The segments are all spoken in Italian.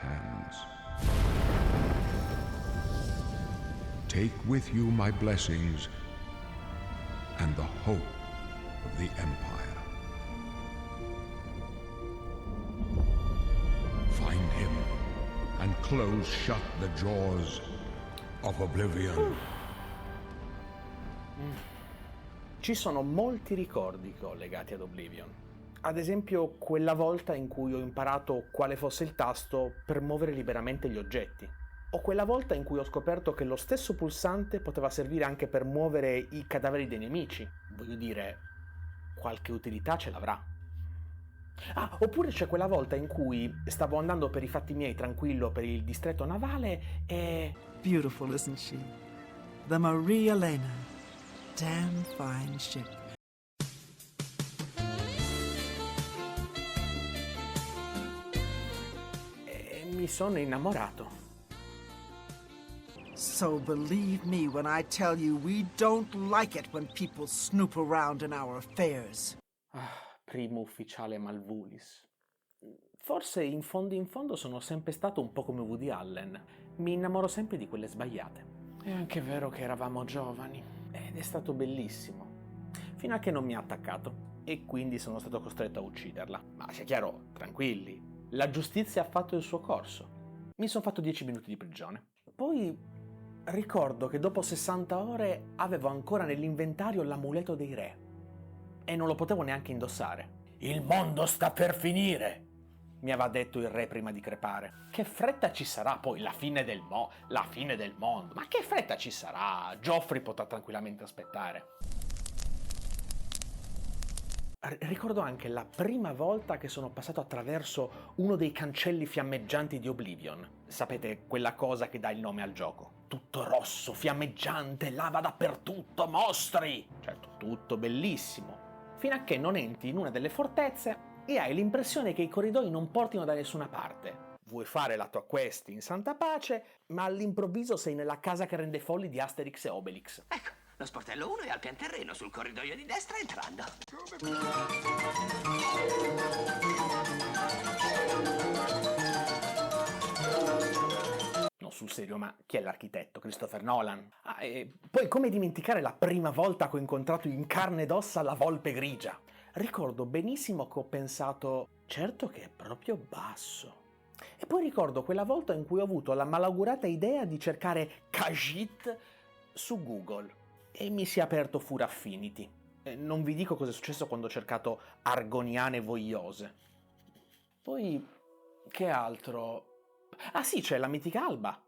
hands. Take with you my blessings and the hope of the Empire. Find him and close shut the jaws of Oblivion. Ci sono molti ricordi che ho legati ad Oblivion. Ad esempio, quella volta in cui ho imparato quale fosse il tasto per muovere liberamente gli oggetti. O quella volta in cui ho scoperto che lo stesso pulsante poteva servire anche per muovere i cadaveri dei nemici. Voglio dire, qualche utilità ce l'avrà. Ah, oppure c'è quella volta in cui stavo andando per i fatti miei tranquillo per il distretto navale e... Beautiful, isn't she? The Maria Elena. Damn fine ship. e mi sono innamorato. So believe me when I tell you we don't like it when people snoop around in our affairs. Primo ufficiale Malvulis. Forse in fondo sono sempre stato un po' come Woody Allen. Mi innamoro sempre di quelle sbagliate. È anche vero che eravamo giovani. Ed è stato bellissimo. Fino a che non mi ha attaccato. E quindi sono stato costretto a ucciderla. Ma sia chiaro, tranquilli. La giustizia ha fatto il suo corso. Mi sono fatto 10 minuti di prigione. Poi ricordo che dopo 60 ore avevo ancora nell'inventario l'amuleto dei re. E non lo potevo neanche indossare. Il mondo sta per finire, mi aveva detto il re prima di crepare. Che fretta ci sarà poi la fine del mondo? Ma che fretta ci sarà? Joffrey potrà tranquillamente aspettare. Ricordo anche la prima volta che sono passato attraverso uno dei cancelli fiammeggianti di Oblivion. Sapete, quella cosa che dà il nome al gioco. Tutto rosso, fiammeggiante, lava dappertutto, mostri! Certo, tutto bellissimo. Fino a che non entri in una delle fortezze e hai l'impressione che i corridoi non portino da nessuna parte. Vuoi fare la tua quest in santa pace, ma all'improvviso sei nella casa che rende folli di Asterix e Obelix. Ecco, lo sportello 1 è al pian terreno, sul corridoio di destra entrando. No, sul serio, ma chi è l'architetto? Christopher Nolan? Ah, e poi come dimenticare la prima volta che ho incontrato in carne ed ossa la volpe grigia? Ricordo benissimo che ho pensato, certo che è proprio basso. E poi ricordo quella volta in cui ho avuto la malaugurata idea di cercare Khajiit su Google e mi si è aperto Fur Affinity. Non vi dico cosa è successo quando ho cercato argoniane vogliose. Poi, che altro? Ah sì, c'è la mitica Alba.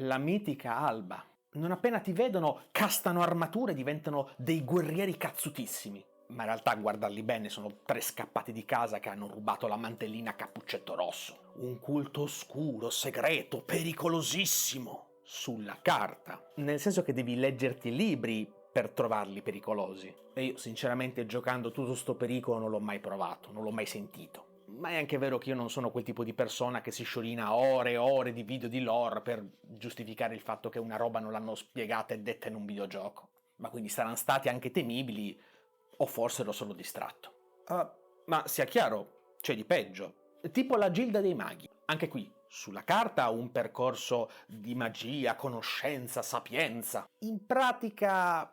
La mitica Alba. Non appena ti vedono, castano armature e diventano dei guerrieri cazzutissimi. Ma in realtà, a guardarli bene, sono 3 scappati di casa che hanno rubato la mantellina a Cappuccetto Rosso. Un culto oscuro, segreto, pericolosissimo. Sulla carta. Nel senso che devi leggerti i libri per trovarli pericolosi. E io, sinceramente, giocando tutto sto pericolo non l'ho mai provato, non l'ho mai sentito. Ma è anche vero che io non sono quel tipo di persona che si sciolina ore e ore di video di lore per giustificare il fatto che una roba non l'hanno spiegata e detta in un videogioco. Ma quindi saranno stati anche temibili, o forse ero solo distratto. Ma sia chiaro, c'è di peggio. Tipo la Gilda dei Maghi. Anche qui, sulla carta un percorso di magia, conoscenza, sapienza. In pratica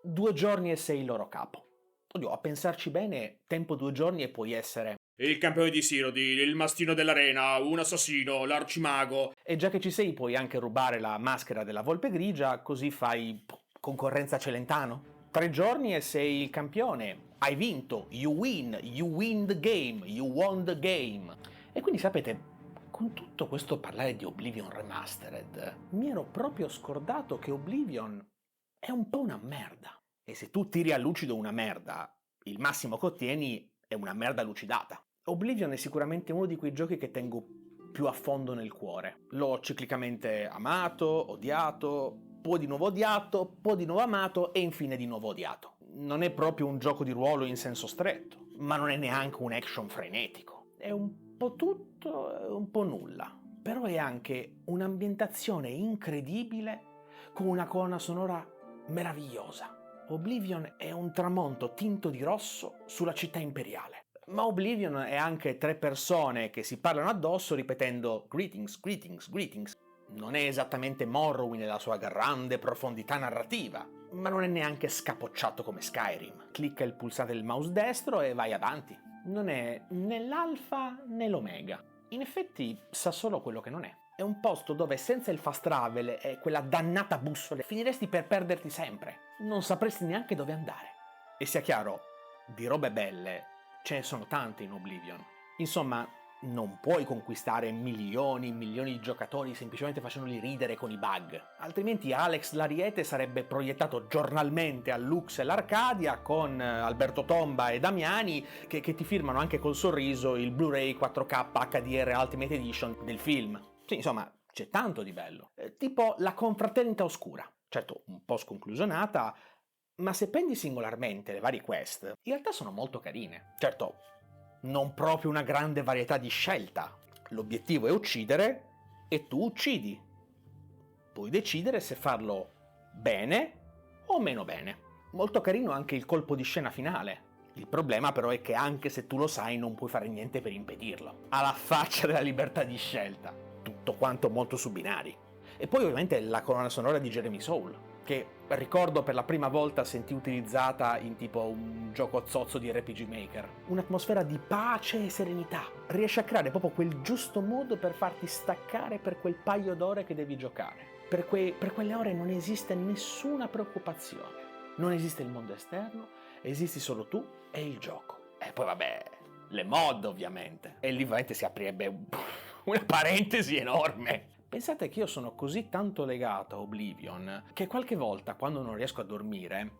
2 giorni e sei il loro capo. Oddio, a pensarci bene, tempo 2 giorni e puoi essere il campione di Cyrodiil, il mastino dell'arena, un assassino, l'arcimago. E già che ci sei puoi anche rubare la maschera della volpe grigia, così fai concorrenza a Celentano. 3 giorni e sei il campione. Hai vinto, you win the game, you won the game. E quindi sapete, con tutto questo parlare di Oblivion Remastered, mi ero proprio scordato che Oblivion è un po' una merda. E se tu tiri a lucido una merda, il massimo che ottieni è una merda lucidata. Oblivion è sicuramente uno di quei giochi che tengo più a fondo nel cuore. L'ho ciclicamente amato, odiato, poi di nuovo odiato, poi di nuovo amato e infine di nuovo odiato. Non è proprio un gioco di ruolo in senso stretto, ma non è neanche un action frenetico. È un po' tutto e un po' nulla. Però è anche un'ambientazione incredibile con una colonna sonora meravigliosa. Oblivion è un tramonto tinto di rosso sulla città imperiale. Ma Oblivion è anche 3 persone che si parlano addosso ripetendo greetings, greetings, greetings. Non è esattamente Morrowind nella sua grande profondità narrativa, ma non è neanche scapocciato come Skyrim. Clicca il pulsante del mouse destro e vai avanti. Non è né l'alfa né l'omega. In effetti sa solo quello che non è. È un posto dove senza il fast travel e quella dannata bussola finiresti per perderti sempre. Non sapresti neanche dove andare. E sia chiaro, di robe belle ce ne sono tante in Oblivion. Insomma, non puoi conquistare milioni e milioni di giocatori semplicemente facendoli ridere con i bug. Altrimenti Alex Lariete sarebbe proiettato giornalmente a Lux e l'Arcadia con Alberto Tomba e Damiani che ti firmano anche col sorriso il Blu-ray 4K HDR Ultimate Edition del film. Sì, insomma, c'è tanto di bello. Tipo la confraternita oscura. Certo, un po' sconclusionata, ma se prendi singolarmente le varie quest, in realtà sono molto carine. Certo, non proprio una grande varietà di scelta. L'obiettivo è uccidere e tu uccidi. Puoi decidere se farlo bene o meno bene. Molto carino anche il colpo di scena finale. Il problema però è che anche se tu lo sai non puoi fare niente per impedirlo. Alla faccia della libertà di scelta. Tutto quanto molto su binari. E poi ovviamente la colonna sonora di Jeremy Soule, che ricordo per la prima volta sentì utilizzata in tipo un gioco zozzo di RPG Maker. Un'atmosfera di pace e serenità. Riesce a creare proprio quel giusto modo per farti staccare per quel paio d'ore che devi giocare. Per quelle ore non esiste nessuna preoccupazione. Non esiste il mondo esterno, esisti solo tu e il gioco. E poi vabbè, le mod ovviamente. E lì ovviamente si aprirebbe una parentesi enorme. Pensate che io sono così tanto legato a Oblivion che qualche volta quando non riesco a dormire,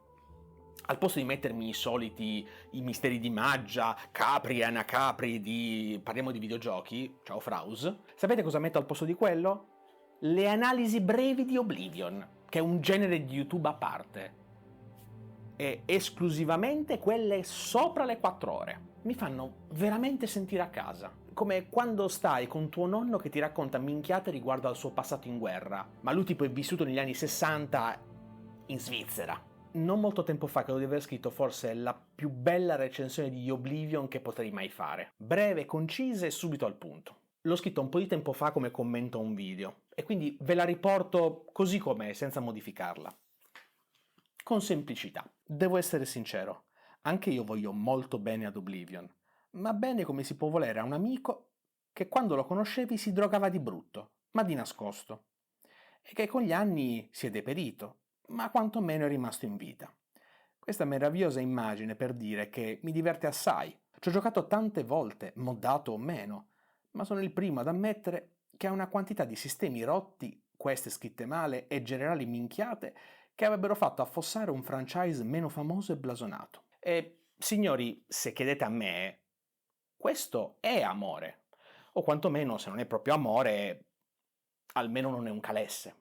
al posto di mettermi i misteri di Maggia, Capri e Anna Capri parliamo di videogiochi, ciao Fraus, sapete cosa metto al posto di quello? Le analisi brevi di Oblivion, che è un genere di YouTube a parte. E esclusivamente quelle sopra le 4 ore. Mi fanno veramente sentire a casa. Come quando stai con tuo nonno che ti racconta minchiate riguardo al suo passato in guerra, ma lui tipo è vissuto negli anni 60 in Svizzera. Non molto tempo fa credo di aver scritto forse la più bella recensione di Oblivion che potrei mai fare. Breve, concisa e subito al punto. L'ho scritto un po' di tempo fa come commento a un video, e quindi ve la riporto così com'è, senza modificarla. Con semplicità. Devo essere sincero, anche io voglio molto bene ad Oblivion, ma bene come si può volere a un amico che quando lo conoscevi si drogava di brutto, ma di nascosto, e che con gli anni si è deperito, ma quantomeno è rimasto in vita. Questa meravigliosa immagine per dire che mi diverte assai. Ci ho giocato tante volte, moddato o meno, ma sono il primo ad ammettere che ha una quantità di sistemi rotti, queste scritte male e generali minchiate che avrebbero fatto affossare un franchise meno famoso e blasonato. E, signori, se chiedete a me, questo è amore. O quantomeno, se non è proprio amore, almeno non è un calesse.